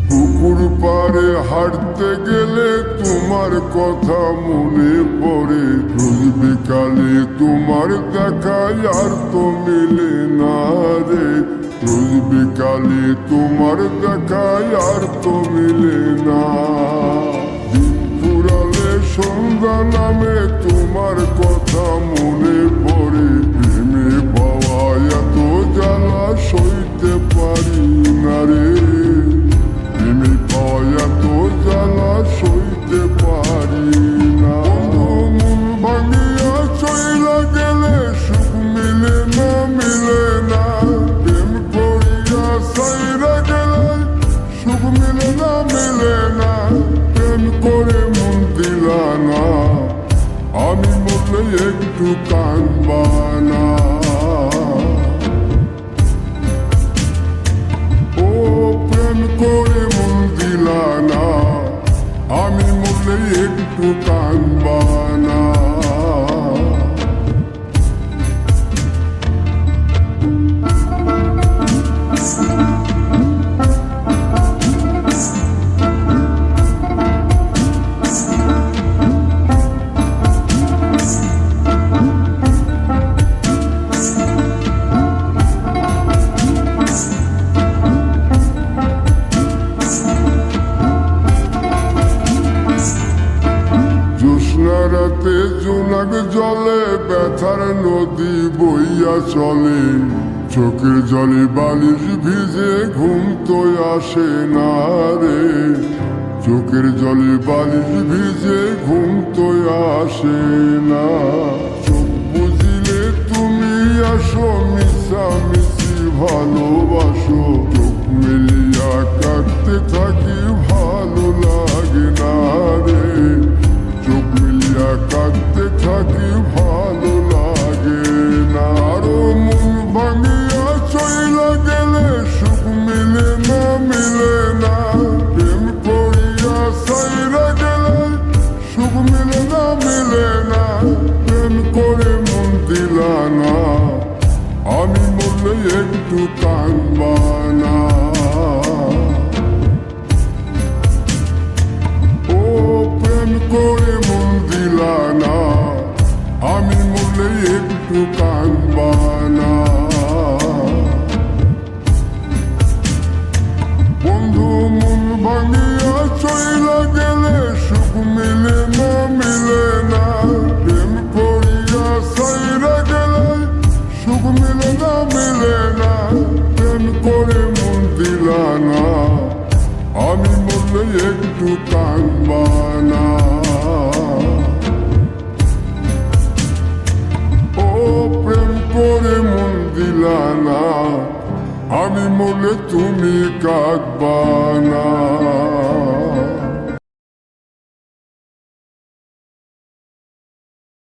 পুকুর পাড়ে হাঁটতে গেলে তোমার কথা মনে পড়ে, রোজ বিকালে তোমার দেখা আর তো মিলে না রে, রোজ বিকালে তোমার দেখা আর তো মিলে না। দিন ফুরালে সন্ধ্যা নামে তোমার কথা মনে পড়ে, প্রেমে পাওয়া এত জ্বালা সইতে পারি না রে, প্রেমে পাওয়া এত জ্বালা সইতে পারি না। মন ভাঙিয়া চইলা গেলে সুখ মিলে না, মিলে না, প্রেম করিয়া সাইরা গেলে সুখ মিলে না, মিলে না, প্রেম করে মন দিলা না, আমি মরলে একটু কাঁদবা না। ও প্রেম করে মন দিলা না, আমি মরলে একটু কাঁদবা না। রাতে জোনাক জলে ব্যথার নদী বইয়া চলে, চোখের জলে বালিশ ভিজে ঘুম তো আসে না রে, চোখের জলে বালিশ ভিজে ঘুম তো আসে না। চোখ বুঝিলে তুমি আসো, মিশামিশি ভালোবাসো, চোখ মেলিয়া কাঁদতে থাকি ভালো লাগে না রে, চোখ মিলিয়া কাঁদতে থাকি ভালো লাগে না। আরো মন ভাঙিয়া চইলা গেলে সুখ মিলে না, মিলে না, প্রেম করিয়া সাইরা গেলে সুখ মিলে না, মিলে না, প্রেম করে মন দিলা না, আমি মরলে একটু কাঁদবা না। ও প্রেম করে মন দিলা না, আমি মরলে একটু কাঁদবা না। বন্ধু মন ভাঙিয়া চইলা গেলে সুখ মিলে না, মিলে না, প্রেম করিয়া সাইরা গেলে সুখ মিলে না, মিলে না, প্রেম করে মন দিলা না, আমি মরলে একটু কাঁদবা না। ও প্রেম করে মন দিলা না, আমি মরলে তুমি কাঁদবা না।